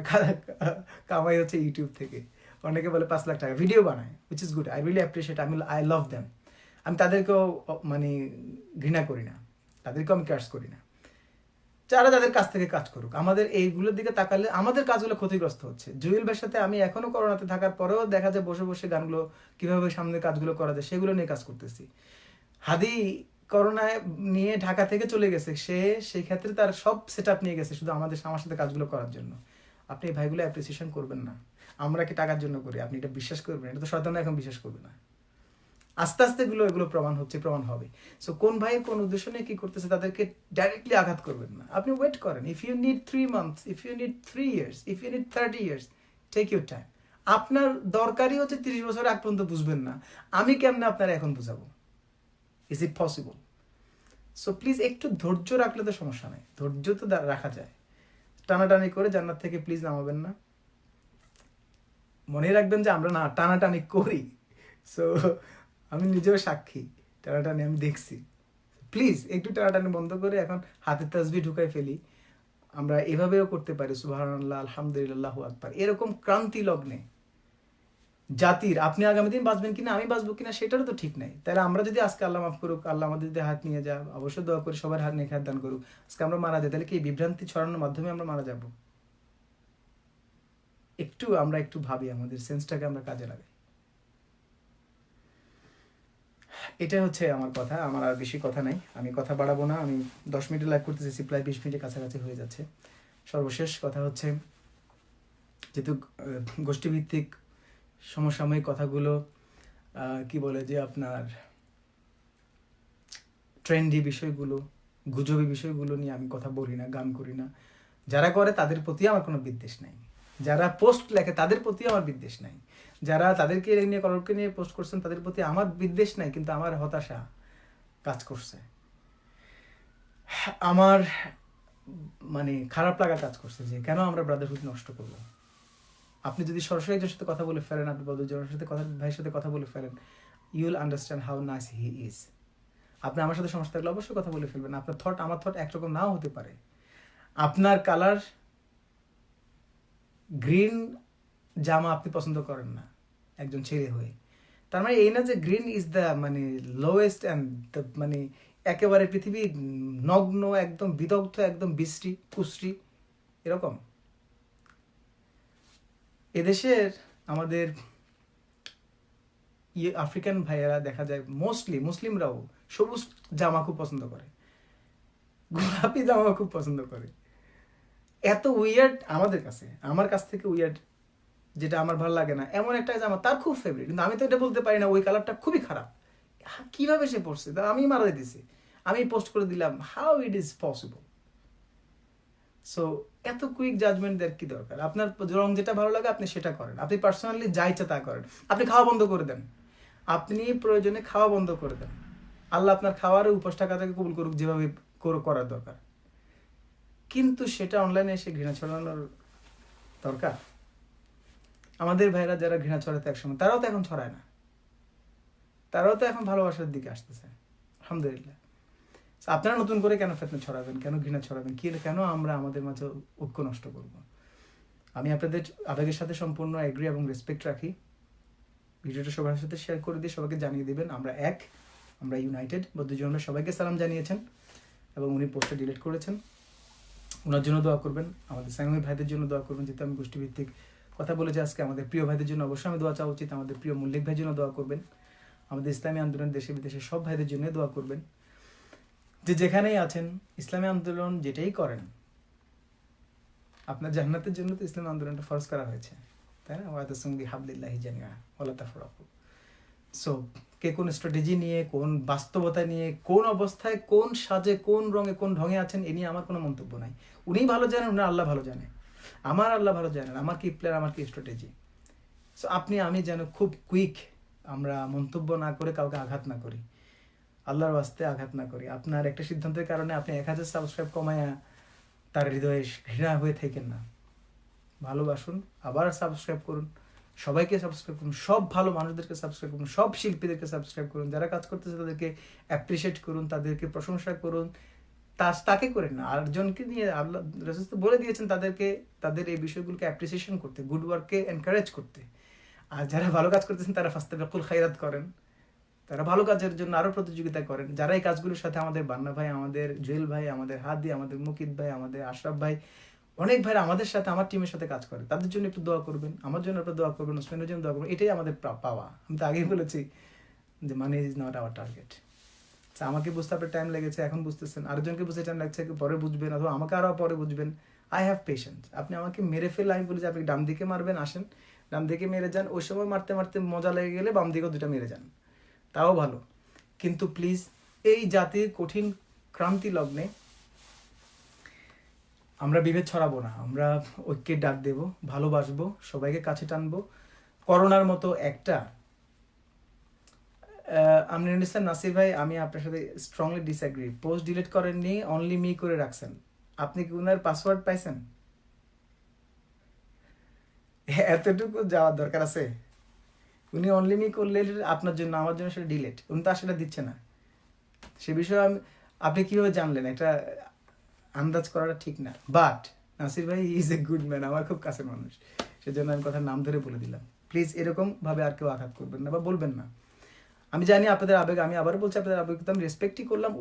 কামাই হচ্ছে ইউটিউব থেকে, অনেকে বলে 5 লাখ টাকা, ভিডিও বানায়, which is good, I really appreciate, I love them. আমি তাদেরকেও মানে ঘৃণা করি না, তাদেরকেও আমি কার্স করি না। যারা তাদের কাছ থেকে কাজ করুক, আমাদের এইগুলোর দিকে তাকালে আমাদের কাজগুলো ক্ষতিগ্রস্ত হচ্ছে। জুয়েল ভাইয়ের সাথে আমি এখনো করোনাতে থাকার পরেও দেখা যায় বসে বসে গানগুলো কিভাবে সামনের কাজগুলো করা যায় সেগুলো নিয়ে কাজ করতেছি। হাদি করোনায় নিয়ে ঢাকা থেকে চলে গেছে, সেই ক্ষেত্রে তার সব সেট আপ নিয়ে গেছে শুধু আমার সাথে কাজগুলো করার জন্য। আপনি এই ভাইগুলো অ্যাপ্রিসিয়েশন করবেন না? আমরা কি টাকার জন্য করি? আপনি এটা বিশ্বাস করবেন? এটা তো শয়তান এখন বিশ্বাস করবে না। আস্তে আস্তে এগুলো প্রমাণ হচ্ছে, প্রমাণ হবে। সো কোন ভাই কোন উদ্দেশ্য নিয়ে কি করতেছে তাদেরকে ডাইরেক্টলি আঘাত করবেন না। আপনি ওয়েট করেন। If you need 3 months, if you need 3 years, if you need 30 years, take your time. আপনার দরকারই হচ্ছে 30 বছর আগ পর্যন্ত বুঝবেন না, আমি কেমনে আপনারা এখন বুঝাবো? Is it possible? So please একটু ধৈর্য রাখলে তো সমস্যা নেই, ধৈর্য তো রাখা যায়। টানাটানি করে জান্নাত থেকে প্লিজ নামাবেন না। মনে রাখবেন যে আমরা না টানাটানি করি। সো আমি নিজেও সাক্ষী, টানাটানি আমি দেখছি। প্লিজ একটু টানাটানি বন্ধ করে এখন হাতে তাসবিহ ঢুকাই ফেলি। আমরা এভাবেও করতে পারি, সুবহানাল্লাহ, আলহামদুলিল্লাহ, আল্লাহু আকবার। এরকম ক্রান্তি লগ্নে জাতির আপনি আগামী দিন বাঁচবেন কিনা, আমি বাঁচবো কিনা, সেটারও তো ঠিক নাই। তাহলে আমরা যদি আজকে, আল্লাহ মাফ করুক, আল্লাহ আমাদের যদি হাত নিয়ে যা, অবশ্যই দোয়া করি সবার হাত নিয়ে হাত দান করুক, আজকে আমরা মারা যাই, তাহলে কি বিভ্রান্তি ছড়ানোর মাধ্যমে আমরা মারা যাব? আমরা একটু ভাবি, আমাদের সেন্সটাকে আমরা কাজে লাগাই। এটাই হচ্ছে আমার কথা, আমার আর বেশি কথা নাই, আমি কথা বাড়াবো না। আমি 10 মিনিট লাইভ করতেছি, প্রায় 20 মিনিটের কাছাকাছি হয়ে যাচ্ছে। সর্বশেষ কথা হচ্ছে, যেহেতু গোষ্ঠীভিত্তিক সমসাময়িক কথাগুলো কি বলে যে আপনার ট্রেন্ডি বিষয়গুলো, গুজবি বিষয়গুলো নিয়ে আমি কথা বলি না, গান করি না। যারা করে তাদের প্রতি আমার কোনো বিদ্বেষ নাই, যারা পোস্ট লেখে তাদের প্রতি আমার বিদ্বেষ নাই, যারা তাদেরকে নিয়ে কলরবকে নিয়ে পোস্ট করছেন তাদের প্রতি আমার বিদ্বেষ নাই, কিন্তু আমার হতাশা কাজ করছে, আমার মানে খারাপ লাগা কাজ করছে যে কেন আমরা ব্রাদারহুড নষ্ট করবো। আপনি যদি সরাসরি একজনের সাথে কথা বলে ফেলেন, আপনি বদরজনের সাথে ভাইয়ের সাথে কথা বলে ফেলেন, you will understand how nice he is. আপনি আমার সাথে সমস্যা থাকলে অবশ্যই কথা বলে ফেলবেন। আপনার থট আমার থট একরকম নাও হতে পারে। আপনার কালার গ্রিন জামা আপনি পছন্দ করেন না একজন ছেলে হয়ে, তার মানে এই না যে গ্রিন ইজ দ্য মানে লোয়েস্ট অ্যান্ড মানে একেবারে পৃথিবী নগ্ন, একদম বিদগ্ধ, একদম বিশ্রী কুশ্রী, এরকম। এদেশের আমাদের আফ্রিকান ভাইয়েরা দেখা যায় মোস্টলি মুসলিমরাও সবুজ জামা খুব পছন্দ করে, গোলাপি জামা খুব পছন্দ করে। এত উইয়ার্ড আমাদের কাছে, আমার কাছ থেকে উইয়ার্ড, যেটা আমার ভালো লাগে না এমন একটা জামা তার খুব ফেভারিট, কিন্তু আমি তো এটা বলতে পারি না ওই কালারটা খুবই খারাপ। কিভাবে সে পড়ছে তা আমি মারা দিতেছি, আমি পোস্ট করে দিলাম, how it is possible? So এত কুইক জাজমেন্ট দেওয়ার কি দরকার? আপনার রং যেটা ভালো লাগে আপনি সেটা করেন, আপনি পার্সোনালি যা ইচ্ছা তা করেন। আপনি খাওয়া বন্ধ করে দেন, আপনি প্রয়োজনে খাওয়া বন্ধ করে দেন, আল্লাহ আপনার খাওয়ার উপোস টাকাটাকে কবুল করুক যেভাবে করার দরকার। কিন্তু সেটা অনলাইনে এসে ঘৃণা ছড়ানোর দরকার? আমাদের ভাইরা যারা ঘৃণা ছড়াতে একসময়, তারাও তো এখন ছড়ায় না, তারাও তো এখন ভালোবাসার দিকে আসতেছে, আলহামদুলিল্লাহ। আপনারা নতুন করে কেন ফেতনা ছড়াবেন, কেন ঘৃণা ছড়াবেন, কেন আমরা আমাদের মাঝে ঐক্য নষ্ট করব? আমি আপনাদের আবেগের সাথে সম্পূর্ণ এগ্রি এবং রেসপেক্ট রাখি। ভিডিওটা সবার সাথে শেয়ার করে দিয়ে সবাইকে জানিয়ে দিবেন আমরা এক, আমরা ইউনাইটেড। বদ্রুজন সবাইকে সালাম জানিয়েছেন এবং উনি পোস্টটা ডিলিট করেছেন, ওনার জন্য দোয়া করবেন। আমাদের সাংবাদিক ভাইদের জন্য দোয়া করবেন, যেহেতু আমি গোষ্ঠীভিত্তিক কথা বলেছি আজকে। আমাদের প্রিয় ভাইদের জন্য অবশ্যই আমি দোয়া চাওয়া উচিত, আমাদের প্রিয় মল্লিক ভাইয়ের জন্য দোয়া করবেন। আমাদের ইসলামী আন্দোলন দেশে বিদেশে সব ভাইদের জন্য দোয়া করবেন, যে যেখানেই আছেন ইসলামী আন্দোলন যেটাই করেন, আপনার জান্নাতের জন্য তো ইসলামী আন্দোলনটা ফরজ করা হয়েছে, তাই না? ওয়াতাসিমু বিহাবলিল্লাহি জামিআ ওয়ালা তাফরাকু। সো কে কোন স্ট্র্যাটেজি নিয়ে, কোন বাস্তবতা নিয়ে, কোন অবস্থায়, কোন সাজে, কোন রঙে, কোন ঢঙে আছেন, এ নিয়ে আমার কোনো মন্তব্য নাই। উনিই ভালো জানেন, উনার আল্লাহ ভালো জানে, আমার আল্লাহ ভালো জানেন আমার কি প্ল্যান, আমার কি স্ট্র্যাটেজি। সো আপনি আমি যেন খুব কুইক আমরা মন্তব্য না করে কাউকে আঘাত না করি, আল্লাহর ওয়াস্তে আঘাত না করি। আপনার একটা সিদ্ধান্তের কারণে আপনি 1000 সাবস্ক্রাইব কমায়া তার হৃদয়ে ঘৃণা হয়ে থাকেন না, ভালোবাসুন, আবার সাবস্ক্রাইব করুন, সবাইকে সাবস্ক্রাইব করুন, সব ভালো মানুষদেরকে সাবস্ক্রাইব করুন, সব শিল্পীদেরকে সাবস্ক্রাইব করুন, যারা কাজ করতেছে তাদেরকে অ্যাপ্রিসিয়েট করুন, তাদেরকে প্রশংসা করুন, তাকে করেন না, আরেকজনকে নিয়ে আল্লাহ রাসূল তো বলে দিয়েছেন তাদেরকে, তাদের এই বিষয়গুলোকে অ্যাপ্রিসিয়েশন করতে, গুড ওয়ার্ককে এনকারেজ করতে। আর যারা ভালো কাজ করতেছেন তারা ফাস্তাবিকুল খায়রাত করেন, তারা ভালো কাজের জন্য আরো প্রতিযোগিতা করেন। যারা এই কাজগুলোর সাথে, আমাদের বান্না ভাই, আমাদের জুয়েল ভাই, আমাদের হাদি, আমাদের মুকিত ভাই, আমাদের আশরাফ ভাই, অনেক ভাইরা আমাদের সাথে, আমার টিমের সাথে কাজ করে, তাদের জন্য একটু দোয়া করবেন, আমার জন্য একটু দোয়া করবেন, ওসমানের জন্য দোয়া করবেন। এটাই আমাদের পাওয়া। আমি তো আগেই বলেছি যে money is not our target. আমাকে বুঝতে আপনার টাইম লেগেছে, এখন বুঝতেছেন, আরেকজনকে বুঝতে টাইম লাগছে, পরে বুঝবেন, অথবা আমাকে আরও পরে বুঝবেন। I have patience. আপনি আমাকে মেরে ফেললে আমি বলি যে আপনি ডান দিকে মারবেন, আসেন ডান দিকে মেরে যান, ওই সময় মারতে মারতে মজা লেগে গেলে বাম দিকেও দুটা মেরে যান, তাও ভালো। কিন্তু প্লিজ এই জাতির কঠিন ক্রান্তি লগ্নে আমরা বিভেদ ছড়াবো না, আমরা ঐক্যের ডাক দেব, ভালোবাসবো, সবাইকে কাছে টানবো। করোনার মতো একটা আমরিন ইসলাম নাসির ভাই, আমি আপনার সাথে স্ট্রংলি ডিসঅ্যাগ্রি। পোস্ট ডিলিট করেননি, অনলি মি করে রাখছেন। আপনি কি ওনার পাসওয়ার্ড পাইছেন? এতটুকু যাওয়ার দরকার আছে? উনি অনলি মি করলে আপনার জন্য, আমার জন্য সেটা ডিলিট, উনি তো সেটা দিচ্ছে না। সে বিষয়ে আপনি কিভাবে জানলেন? এটা আন্দাজ করাটা ঠিক না। বাট নাসির ভাই ইজ এ গুড ম্যান, আমার খুব কাছের মানুষ, সেজন্য আমি কথার নাম ধরে বলে দিলাম। প্লিজ এরকম ভাবে আর কেউ আঘাত করবেন না বা বলবেন না। আমি জানি আপনাদের আবেগ, আমি আবার বলছি আপনাদের আবেগ তো আমি রেসপেক্টই করলাম,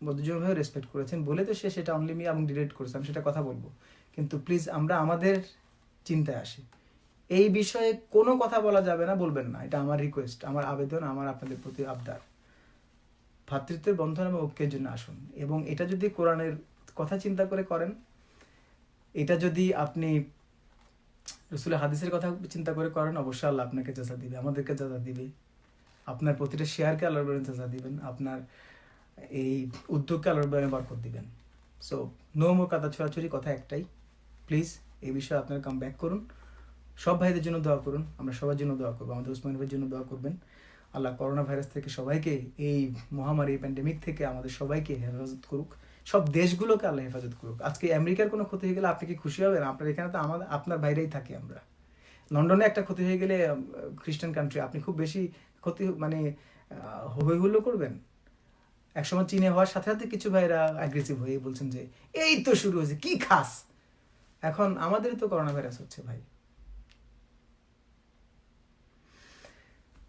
বদ্ধজনভাবে রেসপেক্ট করেছেন বলে তো সেটা অনলি মি এবং ডিলিট করেছে, আমি সেটা কথা বলবো। কিন্তু প্লিজ আমরা আমাদের চিন্তায় আসি, এই বিষয়ে কোনো কথা বলা যাবে না, বলবেন না। এটা আমার রিকোয়েস্ট, আমার আবেদন, আমার আপনাদের প্রতি আবদার। ভ্রাতৃত্বের বন্ধন এবং ঐক্যের জন্য আসুন। এবং এটা যদি কোরআনের কথা চিন্তা করে করেন, এটা যদি আপনি রাসূলের হাদিসের কথা চিন্তা করে করেন, অবশ্যই আল্লাহ আপনাকে জাযা দিবে, আমাদেরকে জাযা দিবে। আপনার প্রতিটা শেয়ারকে আল্লাহর বলেন জাযা দিবেন, আপনার এই উদ্যোগকে আল্লাহর বলেন বরকত দিবেন। সো নো মোর কথা ছড়াছড়ি, কথা একটাই, প্লিজ এই বিষয়ে আপনারা কাম ব্যাক করুন। সব ভাইদের জন্য দোয়া করুন, আমরা সবার জন্য দোয়া করবো, আমাদের ওসমান ভাইয়ের জন্য দোয়া করবেন। আল্লাহ করোনা ভাইরাস থেকে সবাইকে, এই মহামারী প্যান্ডেমিক থেকে আমাদের সবাইকে হেফাজত করুক, সব দেশগুলোকে আল্লাহ হেফাজত করুক। আজকে আমেরিকার কোনো ক্ষতি হয়ে গেলে আপনি কি খুশি হবেন? আপনার এখানে তো আপনার বাইরেই থাকি আমরা। লন্ডনে একটা ক্ষতি হয়ে গেলে, খ্রিস্টান কান্ট্রি, আপনি খুব বেশি ক্ষতি মানে হই হুল্লো করবেন? একসময় চীনে হওয়ার সাথে সাথে কিছু ভাইরা অ্যাগ্রেসিভ হয়ে বলছেন যে এই তো শুরু হয়েছে, কি খাস। এখন আমাদেরই তো করোনা ভাইরাস হচ্ছে ভাই।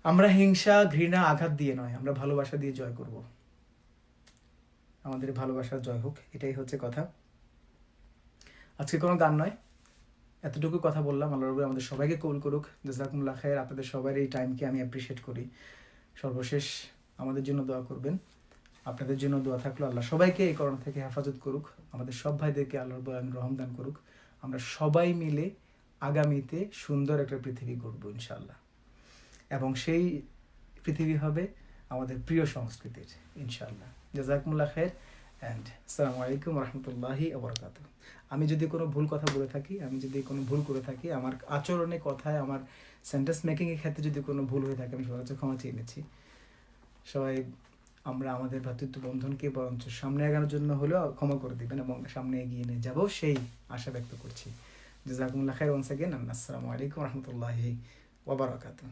আমরা হিংসা, ঘৃণা, আঘাত দিয়ে নয়, আমরা ভালোবাসা দিয়ে জয় করব। আমাদের ভালোবাসার জয় হোক, এটাই হচ্ছে কথা। আজকে কোনো গান নয়, এতটুকু কথা বললাম। আল্লাহ রাব্বুল আমাদের সবাইকে কবুল করুক। জাযাকুমুল্লাহ খায়র। আপনাদের সবার এই টাইমকে আমি অ্যাপ্রিসিয়েট করি। সর্বশেষ আমাদের জন্য দোয়া করবেন, আপনাদের জন্য দোয়া থাকলো। আল্লাহ সবাইকে এই করোনা থেকে হেফাজত করুক, আমাদের সব ভাইদেরকে আল্লাহ রাব্বুল রহম দান করুক। আমরা সবাই মিলে আগামীতে সুন্দর একটা পৃথিবী গড়ব ইনশাআল্লাহ, এবং সেই পৃথিবী হবে আমাদের প্রিয় সংস্কৃতির ইনশাআল্লাহ। জাযাকুমুল্লাহ খায়র অ্যান্ড আসসালামু আলাইকুম রহমতুল্লাহি ওয়া বারাকাতুহু। আমি যদি কোনো ভুল কথা বলে থাকি, আমি যদি কোনো ভুল করে থাকি, আমার আচরণে, কথায়, আমার সেন্টেন্স মেকিংয়ের ক্ষেত্রে যদি কোনো ভুল হয়ে থাকে, আমি সবার কাছে ক্ষমা চেয়ে নিচ্ছি। সবাই আমরা আমাদের ভ্রাতৃত্ব বন্ধনকে বরঞ্চ সামনে এগানোর জন্য হলেও ক্ষমা করে দিবেন এবং সামনে এগিয়ে নিয়ে যাব, সেই আশা ব্যক্ত করছি। জাযাকুমুল্লাহ খায়র ওয়ান্স অ্যাগেন, আসসালামু আলাইকুম রহমতুল্লাহি ওয়া বারাকাতুহু।